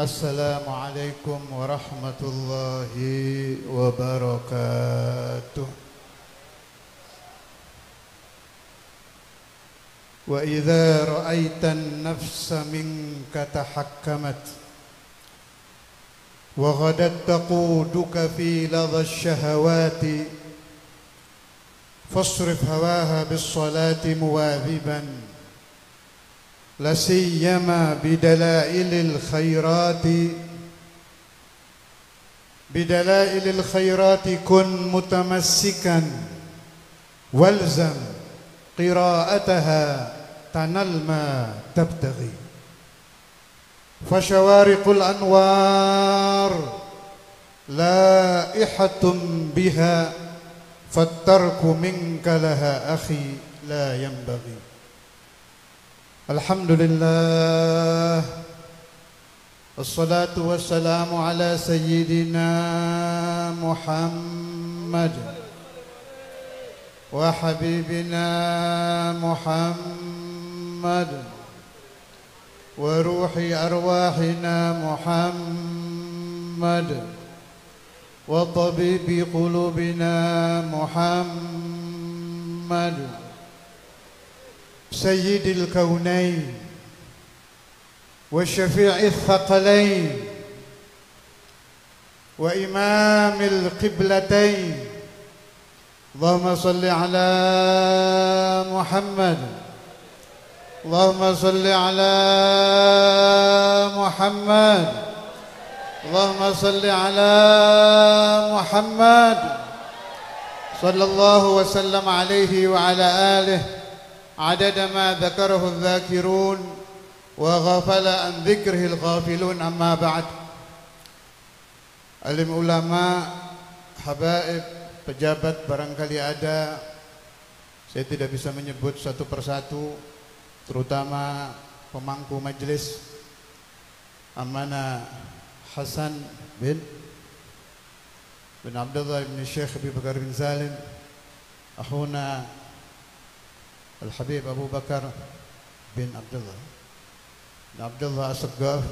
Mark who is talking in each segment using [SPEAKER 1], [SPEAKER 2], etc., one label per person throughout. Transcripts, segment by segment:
[SPEAKER 1] Assalamualaikum warahmatullahi wabarakatuh. Wa idza ra'aita an-nafsa minka tahakkamat wa ghadat taquduka fi ladha ash-shahawati fasrif hawaha bis-salati muwadhiban la siyama bidalailil khairati kun mutamassikan walzam qira'ataha tanal ma tabtaghi fashawariqul anwar laihatun biha fattarku minka laha akhi la yanbaghi. Alhamdulillah, wassalatu wassalamu ala sayyidina Muhammad wa habibina Muhammad wa ruhi arwahina Muhammad wa tabibi qulubina Muhammad سيد الكونين والشفيع الثقلين وإمام القبلتين اللهم صل على محمد اللهم صل على محمد اللهم صل على محمد صلى الله وسلم عليه وعلى آله عدد ما ذكره الذاكرون وغفل عن ذكره الغافلون. أما بعد. Alim ulama, habaib, pejabat barangkali ada. Saya tidak bisa menyebut satu persatu, terutama pemangku majelis Amanah Hasan bin Abdullah bin Syekh Abi Bakar bin Salim, akhuna Al-Habib Abu Bakar bin Abdullah As-Saggaf.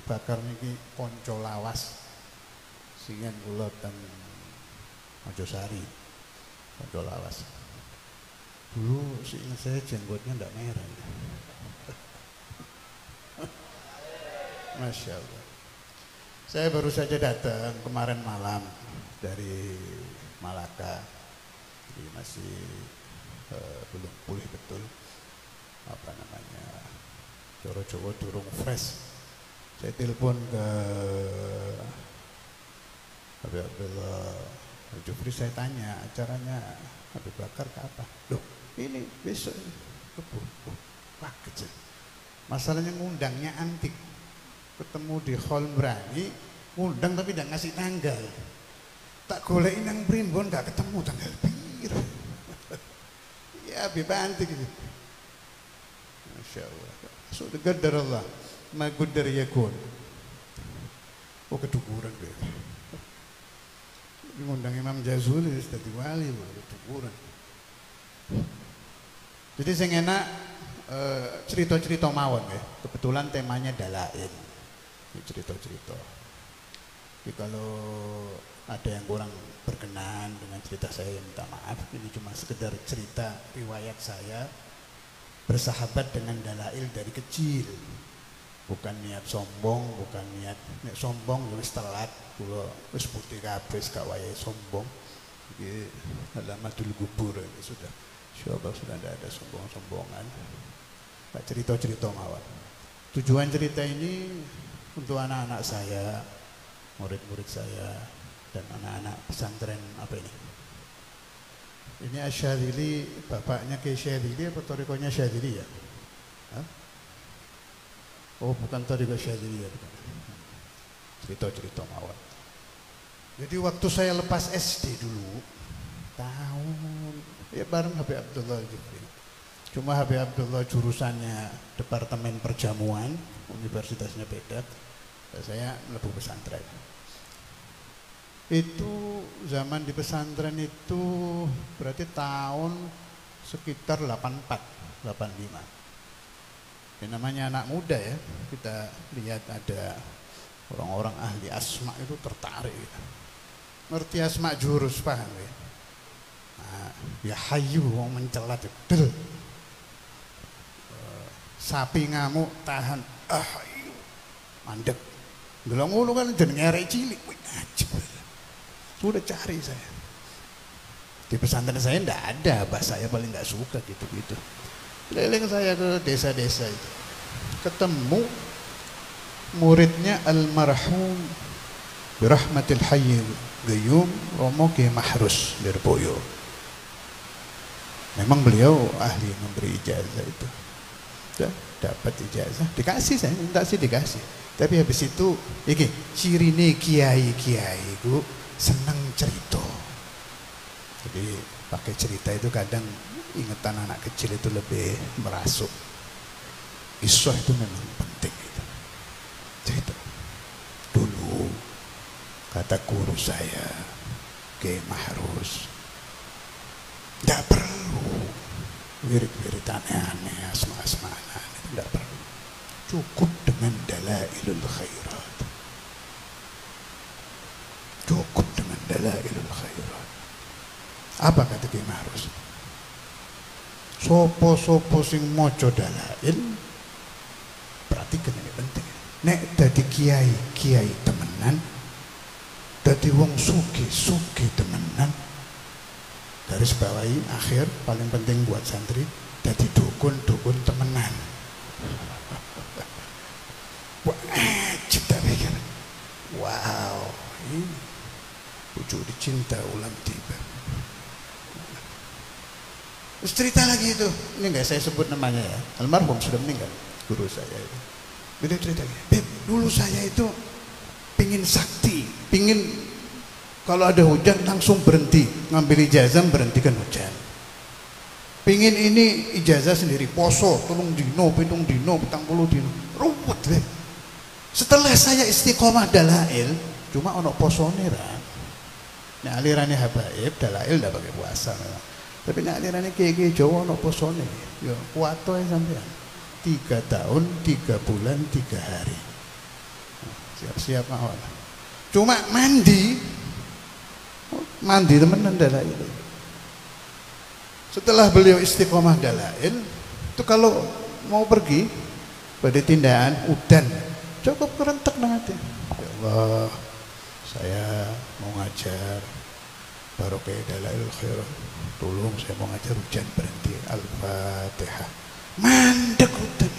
[SPEAKER 1] Bakar niki konco lawas singen kula ten Mojosari, konco lawas. Dulu seingat saya jenggotnya ndak merah. Masya Allah. Saya baru saja datang kemarin malam dari Malaka, jadi masih belum pulih betul, apa namanya, Jowo durung fresh. Saya telepon ke Habib Abdullah Jufri, saya tanya acaranya Habib Bakar kapan? Loh, ini besok ini. Wah, kecil. Masalahnya ngundangnya antik. Ketemu di hall Berani, ngundang tapi tidak ngasih tanggal. Tak golekin nang primbon gak ketemu tanggal piro. Ya bibanti gitu. Masya Allah. Sudah gadar Allah. Ma gudar yakun. Oh kedukuran deh. Ngundang Imam Jazuli tadi wali, kedukuran. Jadi saya enak cerita-cerita mawon ya. Kebetulan temanya dalail. Cerita-cerita. Jadi kalau ada yang kurang berkenan dengan cerita saya, minta maaf. Ini cuma sekedar cerita riwayat saya bersahabat dengan dalail dari kecil. Bukan niat sombong, bukan niat sombong wis telat kula wis putih kabeh gak wayahe sombong. Iki alamatul kubur ini sudah. Insyaallah sudah tidak ada sombong-sombongan. Tak cerita-cerita mawon. Tujuan cerita ini untuk anak-anak saya, murid-murid saya, dan anak-anak pesantren apa ini? Ini Asyadzili, bapaknya Kiai Syadzili apa torikonya Syadzili ya? Hah? Oh bukan toriko Syadzili ya. Cerita-cerita mawon. Jadi waktu saya lepas SD dulu, tahun ya bareng Habib Abdullah Jufri. Cuma Habib Abdullah jurusannya Departemen Perjamuan, universitasnya beda. Saya mlebu pesantren. Itu zaman di pesantren itu berarti tahun sekitar 84, 85. Ya, namanya anak muda ya, kita lihat ada orang-orang ahli asma itu tertarik gitu. Ngerti asma jurus, paham ya? Nah, ya hayu wong mencela jedel. Sapi ngamuk tahan, hayu mandek. Delok ngono kan jenenge arek cilik, wih ajib. Sudah cari saya. Di pesantren saya ndak ada, bah saya paling nggak suka gitu-gitu. Keliling saya ke desa-desa itu, ketemu muridnya almarhum birahmatil hayyil qayyum Romo Ki Mahrus Lirboyo. Memang beliau ahli memberi ijazah itu. Ya, dapat ijazah, dikasih, saya minta sih dikasih. Tapi habis itu, iki cirine kiai-kiai itu seneng cerita. Jadi pakai cerita itu kadang ingatan anak kecil itu lebih merasuk. Kisah itu memang penting itu. Cerita. Dulu kata guru saya, Kiai Mahrus, tidak perlu wirid-wirid aneh-aneh, asma-asma aneh, tidak perlu. Cukup dengan dalailul khairat. Cukup dengan dalailul khairat. Apa kata Kiai Mahrus? Sopo-sopo sing mojo dalail, perhatikan ini penting. Nek dadi kiai temenan, dadi wong sugi temenan, garis bawahi akhir paling penting buat santri, dadi dukun temenan. Wajib tak pikir. Wow, ini pucuk dicinta ulang tiba. Terus cerita lagi itu, ini enggak saya sebut namanya ya, almarhum sudah meninggal, guru saya itu. Beliau cerita lagi, Beb, dulu saya itu pingin sakti, pingin kalau ada hujan langsung berhenti, ngambil ijazah berhentikan hujan. Pingin ini ijazah sendiri, poso, tolong dino, pitung dino, petang puluh dino, ruwet deh. Setelah saya istiqomah dalail, cuma ono posone ra. Nah alirannya habaib, dalail ndak pakai puasa memang. Tapi nek alirannya kiai-kiai Jawa ono posone. Ya kuato ya sampean. 3 tahun, 3 bulan, 3 hari. Siap-siap mawon. Cuma mandi temenan dalail. Setelah beliau istiqomah dalail, itu kalau mau pergi pada tindakan udan, cukup kerentek nanti. Ya Allah, saya mau ngajar barokah dalail khairat. Tolong saya mau ngajar hujan berhenti. Al-Fatihah. Mandek udan.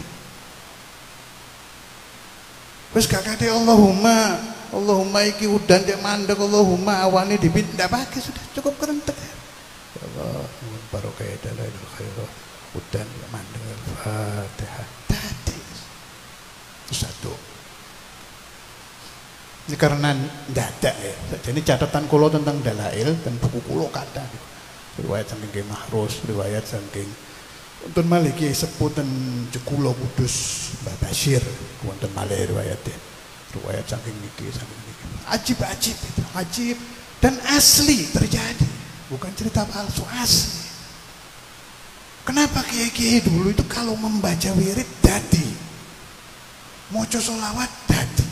[SPEAKER 1] Wis gak kate Allahumma iki udan cek mandek, Allahumma awane dipindah pakai sudah cukup kerentek. Ya Allah, barokah dalail khairat. Udan mandek Al-Fatihah. Tadi itu satu. Ini karena dadak ya. Jadi catatan kulo tentang dalail dan buku kulo kata. Riwayat saking Kiai Mahrus, riwayat saking wonten malih Kiai Sepuh ten Jekulo Kudus Mbah Bashir, wonten malih riwayatnya. Riwayat saking niki, saking niki. Ajib itu, ajib dan asli terjadi. Bukan cerita palsu, asli. Kenapa kiai-kiai dulu itu kalau membaca wirid dadi, maca sholawat dadi?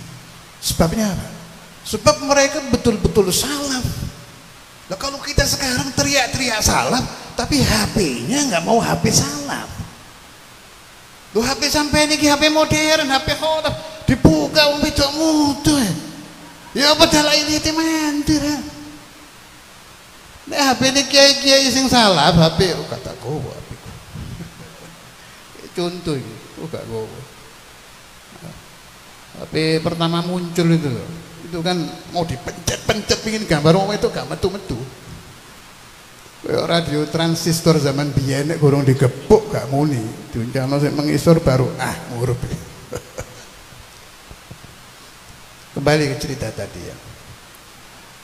[SPEAKER 1] Sebabnya apa? Sebab mereka betul-betul salaf. Nah kalau kita sekarang teriak-teriak salaf, tapi HP-nya nggak mau HP salaf. Loh HP sampai ini HP modern, HP khotaf, dibuka wong wedok muda. Ya padahal ini mandir. Nek HP ini kiai-kiai sing salaf, HP kata gowo HP. Contoh iki, gak gowo. HP pertama muncul itu kan mau dipencet-pencet pingin gambar wong itu gak metu-metu. Kayak radio transistor zaman biyen nek gorong digepuk gak muni, diuncalno sik mengisor baru ngurup. Kembali ke cerita tadi ya.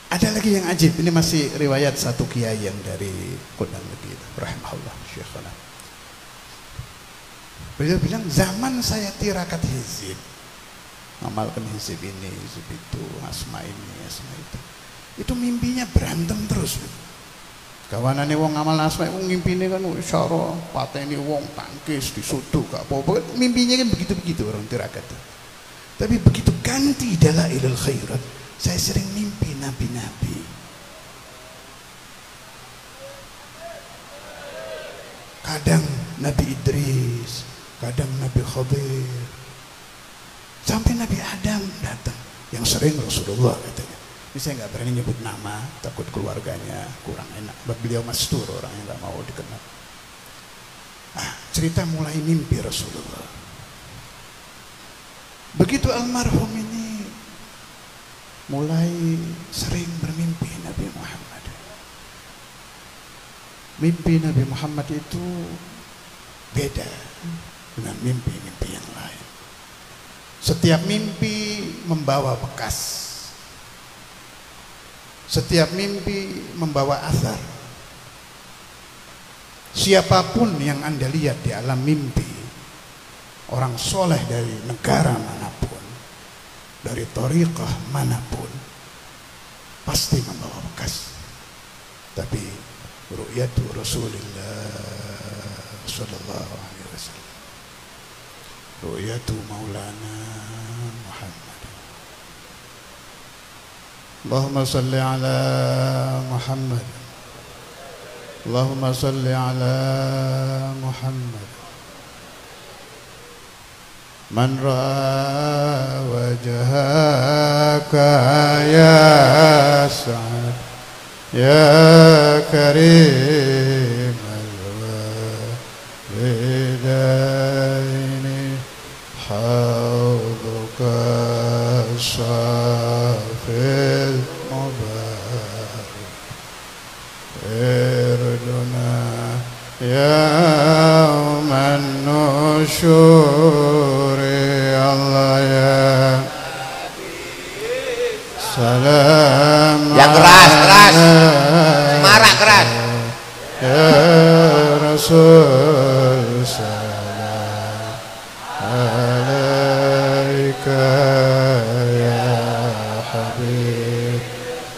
[SPEAKER 1] Ada lagi yang ajib, ini masih riwayat satu kiai yang dari Kondang Legi, rahimahullah syekhana. Beliau bilang zaman saya tirakat hizib, amalkan hizib ini, hizib itu, asma ini, asma itu mimpinya berantem terus. Kawanane wong ngamal asma wong ngimpine kan isyara pateni wong tangkis disudu gak apa-apa. Mimpinya kan begitu-begitu orang tirakat. Tapi begitu ganti dalailul khairat, saya sering mimpi nabi-nabi. Kadang Nabi Idris, kadang Nabi Khadir, sampai Nabi Adam datang. Yang sering Rasulullah katanya. Ini saya nggak berani nyebut nama, takut keluarganya kurang enak. Beliau mastur, orang yang nggak mau dikenal. Cerita mulai mimpi Rasulullah. Begitu almarhum ini mulai sering bermimpi Nabi Muhammad. Mimpi Nabi Muhammad itu beda dengan mimpi-mimpi yang lain. Setiap mimpi membawa bekas. Setiap mimpi membawa asar. Siapapun yang Anda lihat di alam mimpi, orang soleh dari negara manapun, dari thariqah manapun, pasti membawa bekas. Tapi ru'yatu Rasulullah sallallahu alaihi wasallam, ru'yatu Maulana Muhammad. Allahumma salli ala Muhammad, Allahumma salli ala Muhammad. Man ra'a wajhaka ya Sa'ad ya Karim al-walidaini hawduka safil mubarak irduna yawman nusyuri Allah ya salam
[SPEAKER 2] yang keras marah keras
[SPEAKER 1] ya Rasul salam alaika ya Habib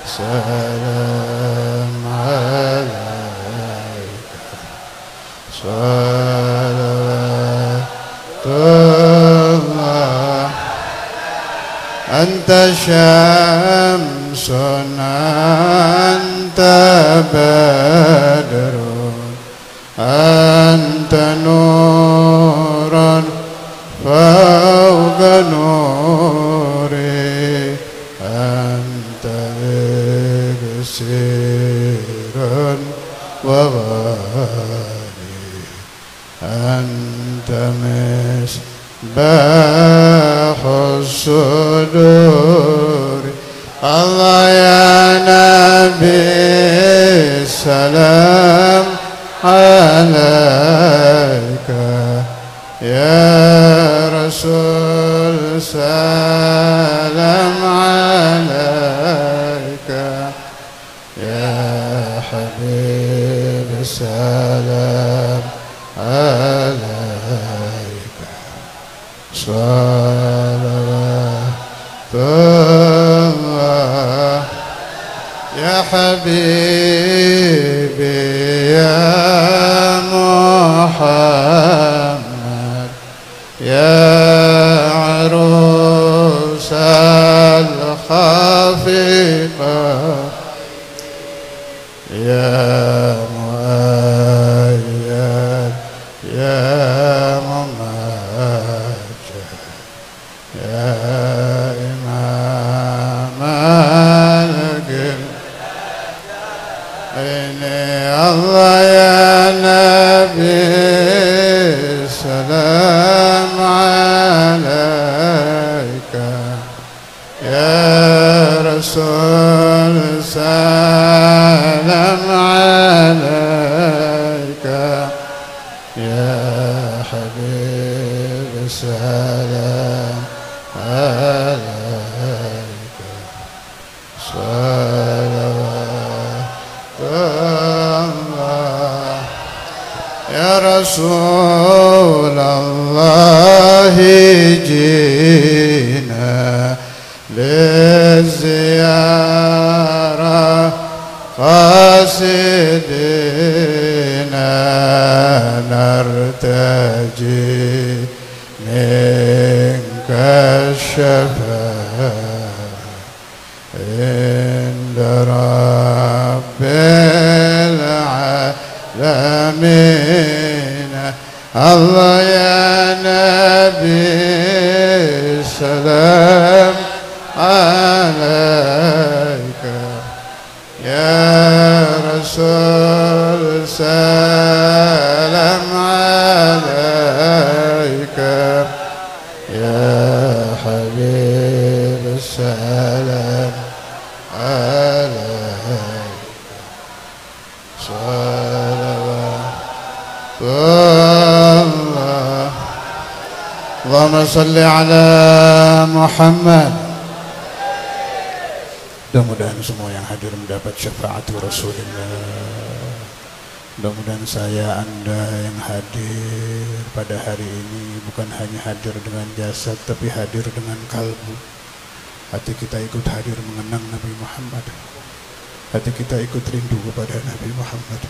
[SPEAKER 1] salam alaika salawatullah anta syamsun anta badrun anta nuran fawqa nuri anta iksirun wa ghali anta misbahus sudur Allah ya Nabi salam alaika ya Rasul salam alaika ya Habib salam alaika salawatullah ya Habibi ya Muhammad ya arus al-khafiqah ya muayyad ya mumajjad ya imam al-gil ini Allah ya Nabi salam alaika ya Rasul salam alaika ya Habib salam alaika salawatullah ya Rasulullah jina liziyarah قاصدنا نرتجي منك الشفاعة عند رب العالمين. الله يا نبي السلام عليك، يا رسول سلام عليك، يا حبيب السلام عليك، صلوات الله. اللهم صل على Muhammad. Mudah-mudahan semua yang hadir mendapat syafaat Rasulullah. Mudah-mudahan saya, Anda yang hadir pada hari ini bukan hanya hadir dengan jasad, tapi hadir dengan kalbu. Hati kita ikut hadir mengenang Nabi Muhammad. Hati kita ikut rindu kepada Nabi Muhammad.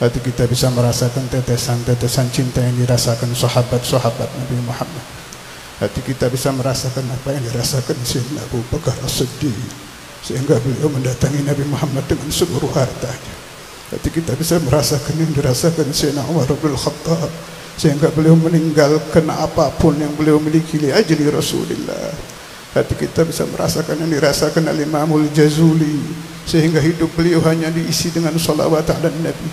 [SPEAKER 1] Hati kita bisa merasakan tetesan-tetesan cinta yang dirasakan sahabat-sahabat Nabi Muhammad. Hati kita bisa merasakan apa yang dirasakan Sayyidina Abu Bakar As-Siddiq, sehingga beliau mendatangi Nabi Muhammad dengan seluruh hartanya. Hati kita bisa merasakan yang dirasakan Sayyidina Umar bin Khattab, sehingga beliau meninggalkan apapun yang beliau miliki li ajli Rasulullah. Hati kita bisa merasakan yang dirasakan Al-Imamul Jazuli, sehingga hidup beliau hanya diisi dengan salawat ala Nabi,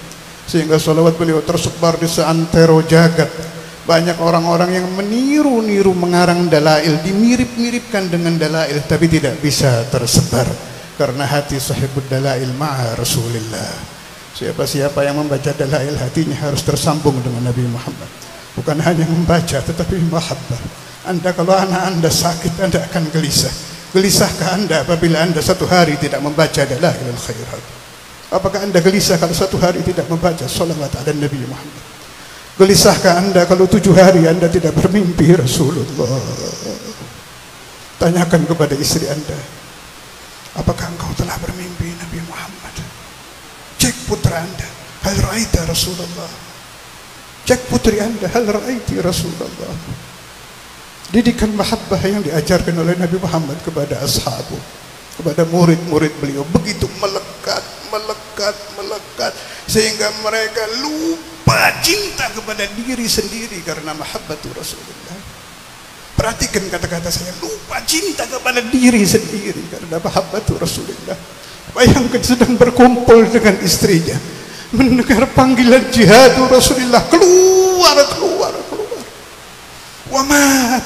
[SPEAKER 1] sehingga salawat beliau tersebar di seantero jagat. Banyak orang-orang yang meniru-niru mengarang dalail, dimirip-miripkan dengan dalail, tapi tidak bisa tersebar karena hati sahibud dalail ma'a Rasulillah. Siapa-siapa yang membaca dalail, hatinya harus tersambung dengan Nabi Muhammad. Bukan hanya membaca, tetapi mahabbah. Anda, kalau anak Anda sakit, Anda akan gelisah. Gelisahkah Anda apabila Anda satu hari tidak membaca dalailul khairat? Apakah Anda gelisah kalau satu hari tidak membaca salawat ala Nabi Muhammad? Gelisahkah Anda kalau 7 hari Anda tidak bermimpi Rasulullah? Tanyakan kepada istri Anda, apakah engkau telah bermimpi Nabi Muhammad? Cek putra Anda, hal ra'aita Rasulullah? Cek putri Anda, hal ra'aiti Rasulullah? Didikan mahabbah yang diajarkan oleh Nabi Muhammad kepada ashabu, kepada murid-murid beliau, begitu melekat, sehingga mereka lupa cinta kepada diri sendiri karena mahabbatu Rasulullah. Perhatikan kata-kata saya, lupa cinta kepada diri sendiri karena mahabbatu Rasulullah. Bayangkan sedang berkumpul dengan istrinya, mendengar panggilan jihad Rasulullah, keluar. Wamat,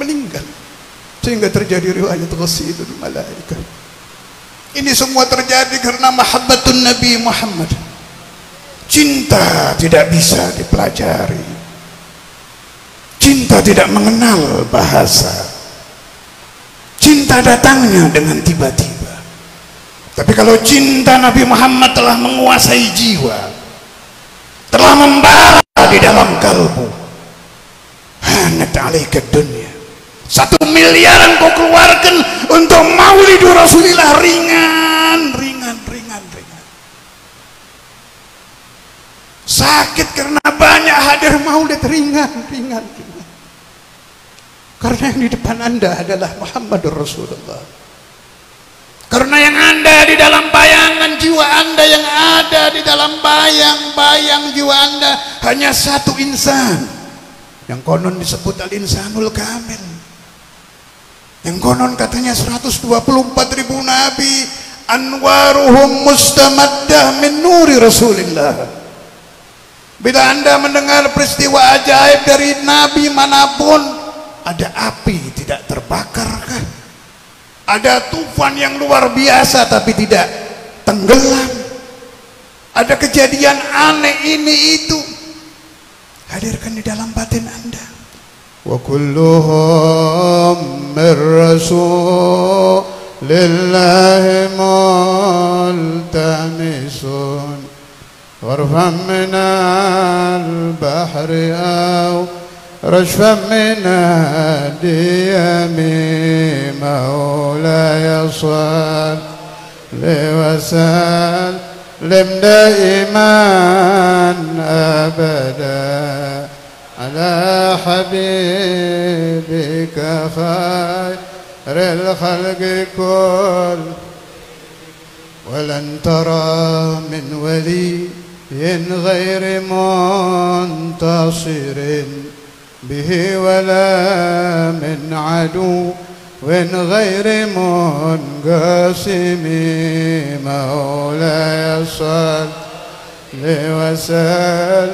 [SPEAKER 1] meninggal. Sehingga terjadi riwayat ghasidul malaikah. Ini semua terjadi karena mahabbatun Nabi Muhammad. Cinta tidak bisa dipelajari. Cinta tidak mengenal bahasa. Cinta datangnya dengan tiba-tiba. Tapi kalau cinta Nabi Muhammad telah menguasai jiwa, telah membara di dalam kalbu, hanat alaika dunia, 1 miliar kau keluarkan untuk maulid Rasulullah, ringan. Sakit karena banyak hadir maulid, ringan. Karena yang di depan Anda adalah Muhammadur Rasulullah. Karena yang Anda di dalam bayangan jiwa Anda, yang ada di dalam bayang-bayang jiwa Anda hanya satu insan, yang konon disebut al-insanul kamil, yang konon katanya 124.000 nabi, anwaruhum mustamaddah min nuri Rasulillah. Bila Anda mendengar peristiwa ajaib dari nabi manapun, ada api tidak terbakarkah? Ada tufan yang luar biasa tapi tidak tenggelam? Ada kejadian aneh ini itu? Hadirkan di dalam batin Anda. Wa kulluhum min rasulillahi multamisun غرفا من البحر أو رشفا من الديم مولاي صل وسلم دائما أبدا على حبيبك خير الخلق كل ولن ترى من ولي غير منتصر به ولا من عدو غير منقسم مولاي صل وسلم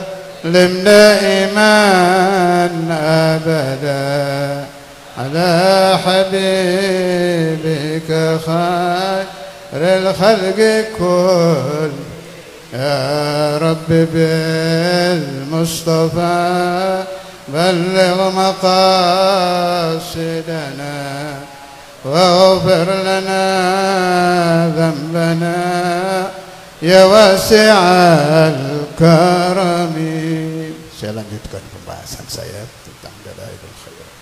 [SPEAKER 1] دائما أبدا على حبيبك خير الخلق كل يا رب بالمصطفى بلغ مقاصدنا واغفر لنا ذنبنا يا واسع الكرم. Saya lanjutkan pembahasan saya tentang Dalailul Khairat.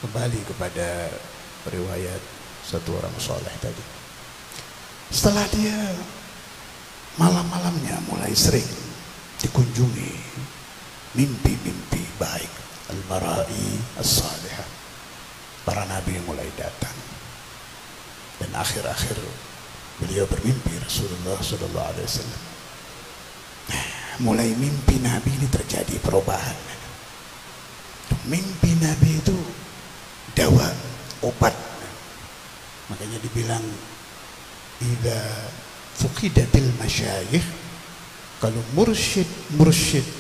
[SPEAKER 1] Kembali kepada riwayat satu orang soleh tadi. Setelah dia malam-malamnya mulai sering dikunjungi mimpi-mimpi baik, al-mara'i as-salihah, para nabi mulai datang, dan akhir-akhir beliau bermimpi Rasulullah sallallahu alaihi wasallam. Mulai mimpi nabi ini terjadi perubahan. Mimpi nabi itu dawa, obat. Makanya dibilang idza fuqidatil masyayikh, kalau mursyid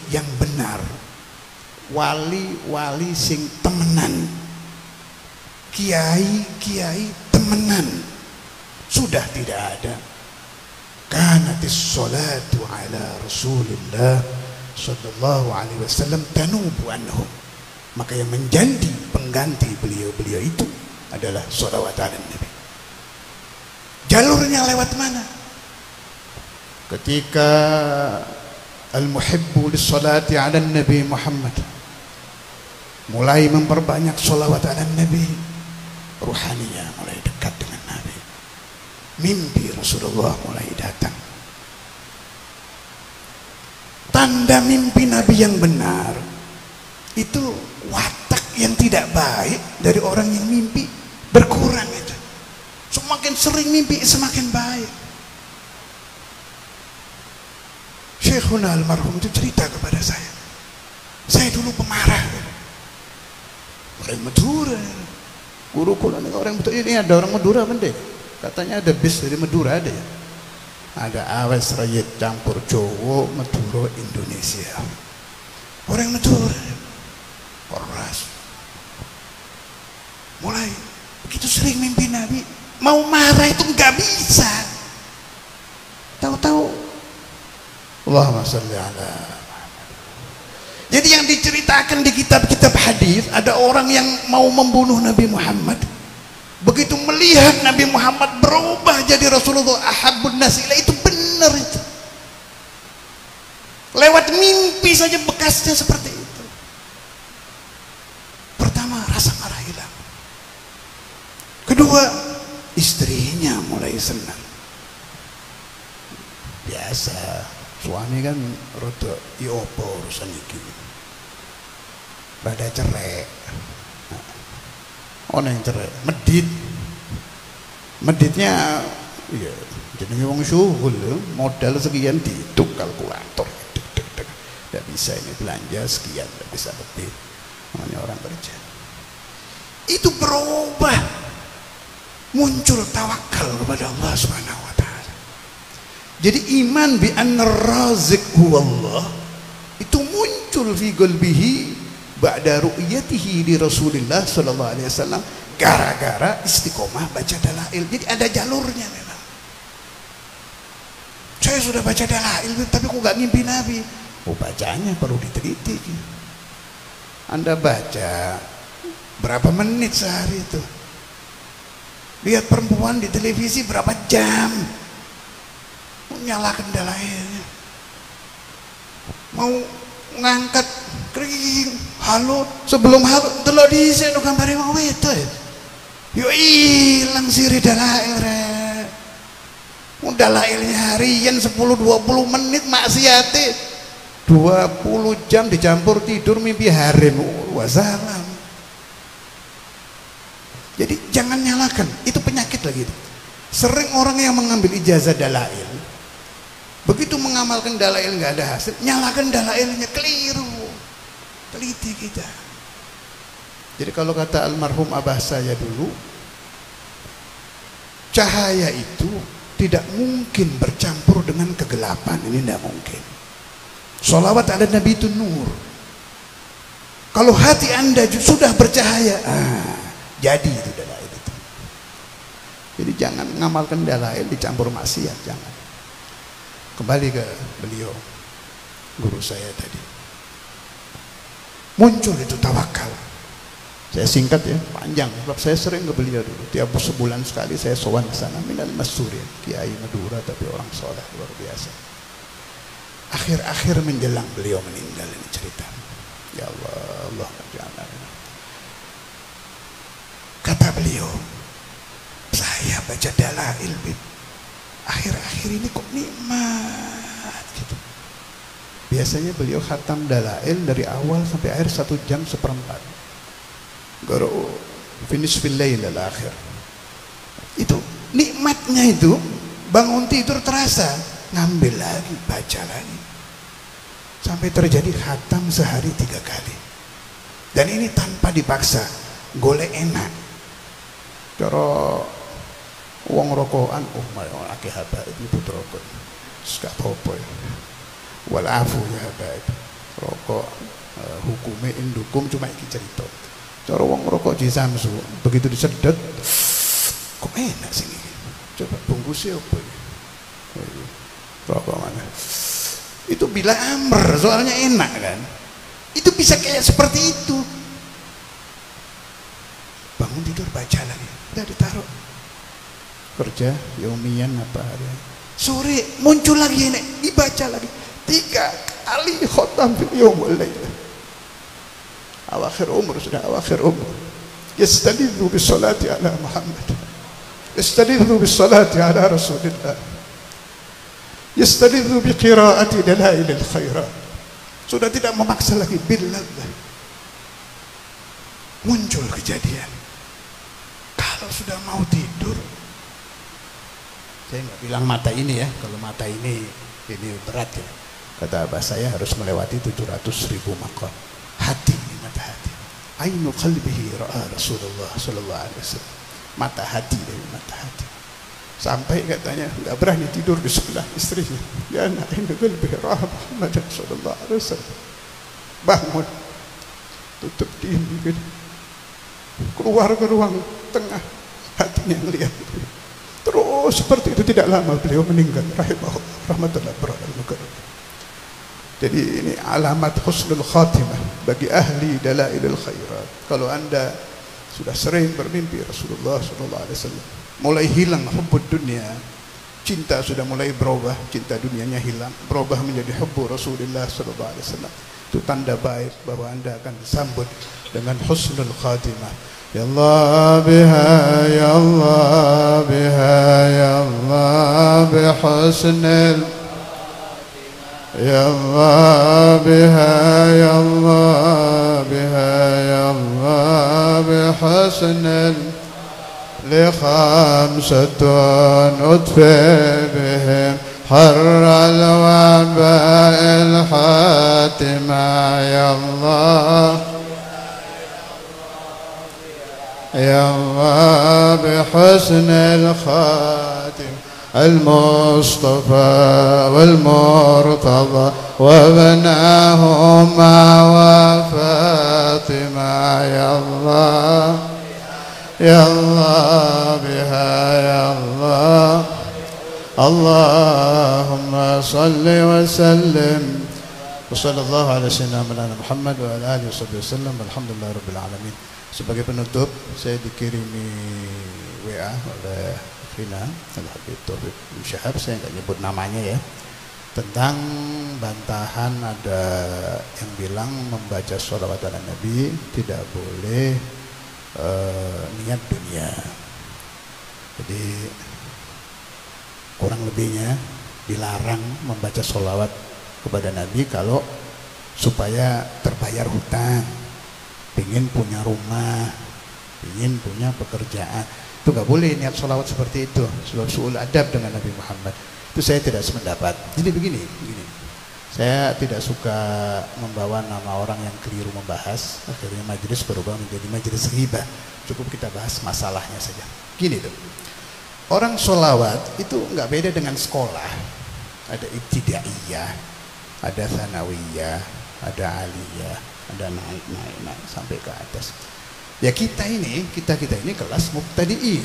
[SPEAKER 1] yang benar, wali sing temenan, kiai temenan, sudah tidak ada. Kanatis salatu ala Rasulillah sallallahu alaihi wasallam tanubu anhum, maka yang menjadi pengganti beliau itu adalah sholawat ala Nabi. Jalurnya lewat mana? Ketika al-muhibbu lis-salati ala Nabi Muhammad mulai memperbanyak sholawat ala Nabi, ruhaninya mulai dekat dengan Nabi. Mimpi Rasulullah mulai datang. Tanda mimpi Nabi yang benar itu watak yang tidak baik dari orang yang mimpi berkurang itu. Semakin sering mimpi semakin baik. Syekhuna almarhum itu cerita kepada saya dulu pemarah, orang Madura, guru kuliah orang betul ini, ada orang Madura bende, katanya ada bis dari Madura, ada ya, ada Awes Rayet campur Jawa Madura Indonesia, orang Madura keras. Mulai begitu sering mimpi Nabi, mau marah itu nggak bisa. Tahu-tahu Allahumma sholli ala. Jadi yang diceritakan di kitab-kitab hadis, ada orang yang mau membunuh Nabi Muhammad. Begitu melihat Nabi Muhammad berubah jadi Rasulullah ahabbun nas ilaih, itu benar itu. Lewat mimpi saja bekasnya seperti itu. Pertama, rasa marah hilang. Kedua, istrinya mulai senang. Biasa, suami kan rada iopo urusan iki. Rada cerai. Ono yang cerai, meditnya iya, jenenge wong syuhul, modal sekian dihitung kalkulator. Tidak bisa ini belanja sekian, tidak bisa lebih. Namanya orang kerja. Itu berubah, muncul tawakal kepada Allah Subhanahu wa taala. Jadi iman bi anna razik huwa Allah itu muncul fi qalbihi ba'da ru'yatihi di Rasulullah sallallahu alaihi wasallam gara-gara istiqomah baca dalail. Jadi ada jalurnya memang. Saya sudah baca dalail tapi kok nggak ngimpi Nabi. Oh, bacanya perlu diteliti. Anda baca berapa menit sehari itu? Lihat perempuan di televisi berapa jam? Nyalakan dalailnya. Mau ngangkat kering, halo, sebelum halo delok dhisik no gambare wong wedok. Yo ilang siri dalail rek. Dalailnya harian 10-20 menit maksiate 20 jam dicampur tidur mimpi harem wasalam. Jadi jangan nyalakan, itu penyakit lagi itu. Sering orang yang mengambil ijazah dalail, begitu mengamalkan dalail nggak ada hasil, nyalakan dalailnya, keliru. Teliti kita. Jadi kalau kata almarhum abah saya dulu, cahaya itu tidak mungkin bercampur dengan kegelapan, ini tidak mungkin. Sholawat ala Nabi itu nur. Kalau hati anda sudah bercahaya, jadi itu dalail itu. Jadi jangan ngamalkan dalail dicampur maksiat, jangan. Kembali ke beliau, guru saya tadi. Muncul itu tawakal. Saya singkat ya, panjang. Sebab saya sering ke beliau dulu. Tiap sebulan sekali saya sowan ke sana. Minal Masuri, Kiai Madura, tapi orang soleh luar biasa. Akhir-akhir menjelang beliau meninggal, ini cerita. Ya Allah, Allah jangan. Kata beliau, saya baca dalail, Bib. Akhir-akhir ini kok nikmat gitu. Biasanya beliau khatam dalail dari awal sampai akhir 1 jam 1/4. Garo finish fil lail al akhir. Itu nikmatnya itu, bangun tidur terasa, ngambil lagi, baca lagi. Sampai terjadi khatam sehari 3 kali. Dan ini tanpa dipaksa, golek enak. Cara wong rokokan, oh malah akeh habaib itu rokok. Gak apa-apa ya. Wal afu ya habaib. Rokok hukume indukum cuma iki cerita. Cara wong rokok di Samsu, begitu disedot, kok enak sih ini. Coba bungkusnya apa ini? Rokok mana? Itu bila amr, soalnya enak kan. Itu bisa kayak seperti itu. Bangun tidur baca lagi, udah ditaruh. Kerja yomian apa hari. Sore muncul lagi ini, dibaca lagi. 3 kali khotam fil yaumul lail. Awakhir umur sudah awakhir umur. Yastadidhu bis salati ala Muhammad. Yastadidhu bis salati ala Rasulillah. Yastadidhu bi qiraati dalailil khairat. Sudah tidak memaksa lagi, billah. Muncul kejadian. Kalau sudah mau tidur, saya nggak bilang mata ini ya, kalau mata ini berat ya. Kata abah saya harus melewati 700.000 maqam. Hati ini mata hati. Ainu qalbihi ra'a Rasulullah sallallahu alaihi wasallam. Mata hati dari mata hati. Sampai katanya nggak berani tidur di sebelah istrinya. Ya anak ainu qalbihi ra'a Muhammad sallallahu alaihi wasallam. Bangun, tutup diri, keluar ke ruang tengah, hatinya ngelihat. Terus seperti itu, tidak lama beliau meninggal. Rahimahullah, rahmatullah barakatuh. Jadi ini alamat husnul khatimah bagi ahli dalailul khairat. Kalau anda sudah sering bermimpi Rasulullah SAW, mulai hilang hubbud dunia, cinta sudah mulai berubah, cinta dunianya hilang, berubah menjadi hubbu Rasulullah SAW. Itu tanda baik bahwa anda akan disambut dengan husnul khatimah. Ya Allah biha, ya Allah biha, ya Allah bihusnil. Ya Allah biha, ya Allah biha, ya Allah bihusnil. Li khamsatun utfi bihim harral waba'il hatima. Ya Allah يا الله بحسن الخاتم المصطفى والمرتضى وابناهما وفاطمة يا الله يا الله بها يا الله اللهم صل وسلم وصلى الله على سيدنا محمد وعلى آله وصحبه وسلم والحمد لله رب العالمين. Sebagai penutup, saya dikirimi WA oleh Rina Al-Habib Taufik Syahab, saya nggak nyebut namanya ya, tentang bantahan ada yang bilang membaca sholawat ala Nabi tidak boleh niat dunia. Jadi kurang lebihnya dilarang membaca sholawat kepada Nabi kalau supaya terbayar hutang, ingin punya rumah, ingin punya pekerjaan, itu nggak boleh niat sholawat seperti itu, sebab su'ul adab dengan Nabi Muhammad. Itu saya tidak sependapat. Jadi begini, saya tidak suka membawa nama orang yang keliru membahas, akhirnya majelis berubah menjadi majelis ghibah. Cukup kita bahas masalahnya saja. Gini tuh, orang sholawat itu nggak beda dengan sekolah. Ada ibtidaiyah, ada tsanawiyah, ada aliyah, ada naik sampai ke atas. Ya kita ini kelas mubtadi'in.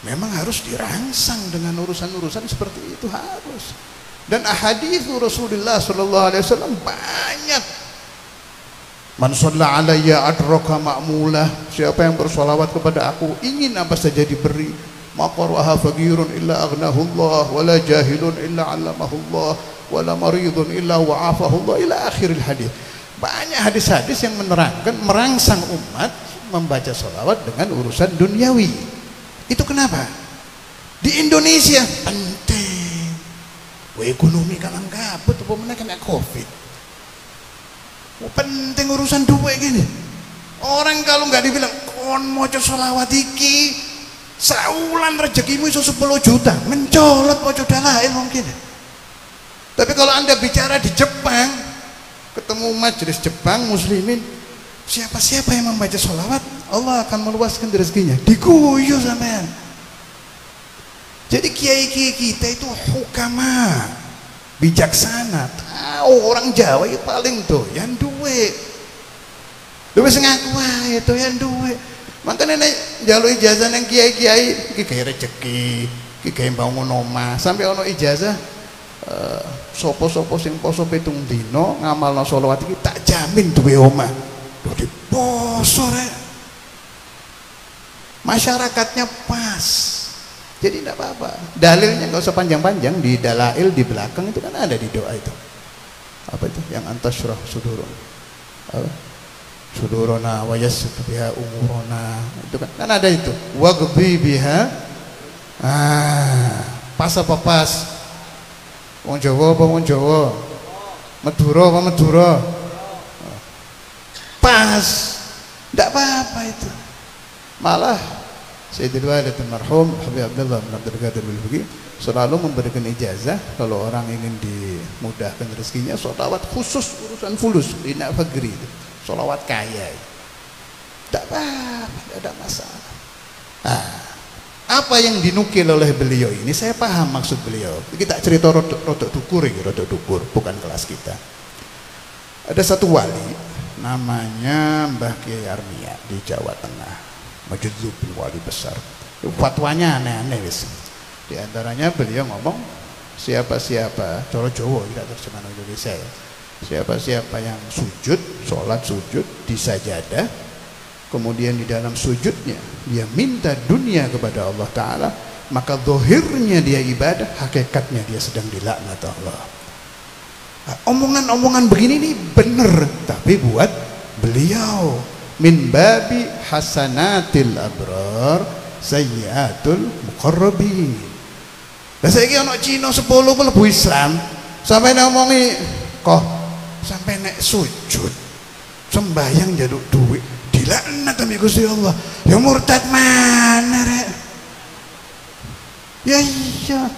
[SPEAKER 1] Memang harus dirangsang dengan urusan-urusan seperti itu, harus. Dan ahadits Rasulullah sallallahu alaihi wasallam banyak. Man shalla alayya adraka ma'mulah, siapa yang bersolawat kepada aku ingin apa saja diberi. Maqaraha faqirun illa aghnahullah, wala jahilun illa 'allamahullah, wala maridun illa wa'afahullah, ila akhiril hadis. Banyak hadis-hadis yang menerangkan merangsang umat membaca sholawat dengan urusan duniawi. Itu kenapa? Di Indonesia penting. Ekonomi kalang kabut apa meneh kena Covid. Penting urusan duit gini. Orang kalau nggak dibilang kon maca sholawat iki saulan rezekimu iso 10 juta, mencolot maca dalail mungkin. Tapi kalau Anda bicara di Jepang, ketemu majelis Jepang muslimin, siapa-siapa yang membaca sholawat Allah akan meluaskan rezekinya, diguyu sampean. Jadi kiai-kiai kita itu hukama, bijaksana, tahu orang Jawa itu paling doyan duit. Duit sing aku wae doyan duit. Makanya nek njaluk ijazah nang kiai-kiai iki gawe rezeki, iki gawe bangun omah, sampai ono ijazah sopo-sopo sing poso 7 dina ngamalno sholawat iki tak jamin duwe omah. Lho diposo rek. Masyarakatnya pas. Jadi tidak apa-apa. Dalilnya nggak usah panjang-panjang, di dalail di belakang itu kan ada di doa itu. Apa itu? Yang antasyrah sudurun. Sudurona wa yassir biha umurona. Itu kan ada itu. Waghbi biha. Pas apa pas? Wong Jawa apa wong Jawa? Madura apa Madura? Pas. Tidak apa-apa itu. Malah Sayyidul Walid marhum Habib Abdullah bin Abdul Qadir Al-Buki selalu memberikan ijazah kalau orang ingin dimudahkan rezekinya, sholawat khusus urusan fulus, ina fagri itu. Sholawat kaya. Tidak apa-apa, tidak ada masalah. Apa yang dinukil oleh beliau ini saya paham maksud beliau. Kita cerita rodok dukur, bukan kelas kita. Ada satu wali namanya Mbah Kiai Armia di Jawa Tengah, majdzub wali besar. Fatwanya aneh-aneh wis. Di antaranya beliau ngomong siapa-siapa, cara Jawa tidak terjemahan Indonesia ya. Siapa-siapa yang sujud, sholat sujud di sajadah, kemudian di dalam sujudnya dia minta dunia kepada Allah Ta'ala, maka zahirnya dia ibadah, hakikatnya dia sedang dilaknat Allah. Omongan-omongan begini ini benar, tapi buat beliau min babi hasanatil abrar sayyiatul muqarrabin. Lah saiki ana Cina 10 mlebu Islam, sampai ngomongi kok sampai nek sujud sembahyang njaluk duit dilaknat sama Gusti Allah. Ya murtad mana rek? Ya iya.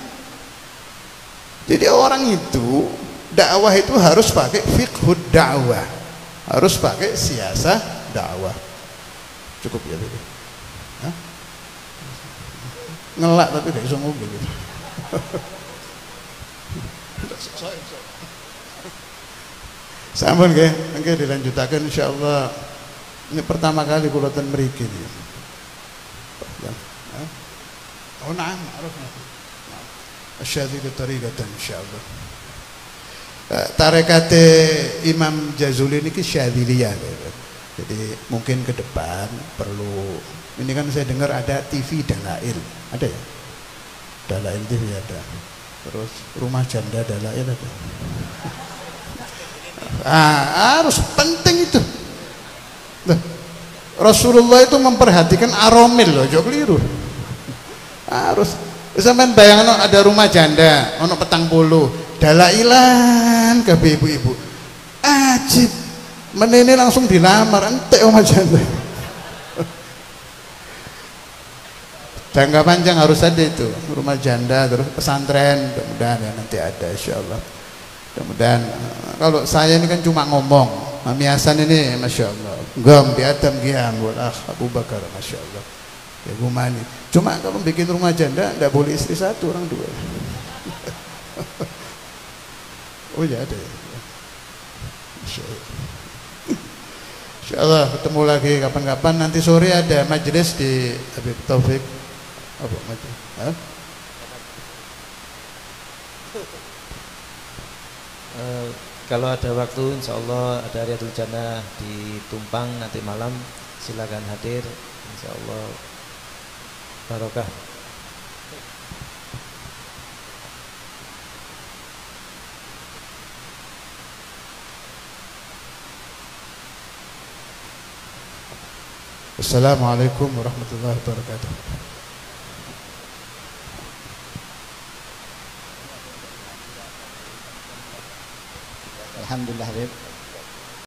[SPEAKER 1] Jadi orang itu dakwah itu harus pakai fiqhud dakwah, harus pakai siasah dakwah. Cukup ya Bibi? Ngelak tapi gak bisa ngomong gitu. Sampun nggih, nggih dilanjutaken insyaallah. Ini pertama kali kula ten mriki iki. Oh na'am, arafna. Asyhadu tariqatan insyaallah. Tarekat Imam Jazuli ini syadziliyah. Jadi mungkin ke depan perlu, ini kan saya dengar ada TV Dalail, ada ya? Dalail TV ada. Terus rumah janda Dalail ada. Harus penting itu. Loh, Rasulullah itu memperhatikan aromil loh, jangan keliru. Harus Sampeyan bayangno ada rumah janda, ono 40, dalailan kabeh ibu-ibu. Ajib. Menene langsung dilamar, entek rumah janda. Jangka panjang harus ada itu, rumah janda, terus pesantren, mudah-mudahan ya nanti ada insyaallah. Mudah-mudahan. Kalau saya ini kan cuma ngomong, Mami Hasan ini Masya Allah gam biadam giam wal Abu Bakar Masya Allah ya gumani. Cuma kalau bikin rumah janda tidak boleh istri satu, orang dua. Oh ya ada ya. Masya Allah. Insya Allah ketemu lagi kapan-kapan. Nanti sore ada majelis di Habib Taufik. Apa majelis? Hah?
[SPEAKER 3] Kalau ada waktu insya Allah ada Riyadul Jannah di Tumpang nanti malam, silakan hadir, insya Allah barokah.
[SPEAKER 1] Assalamualaikum warahmatullahi wabarakatuh.
[SPEAKER 4] Alhamdulillah Habib.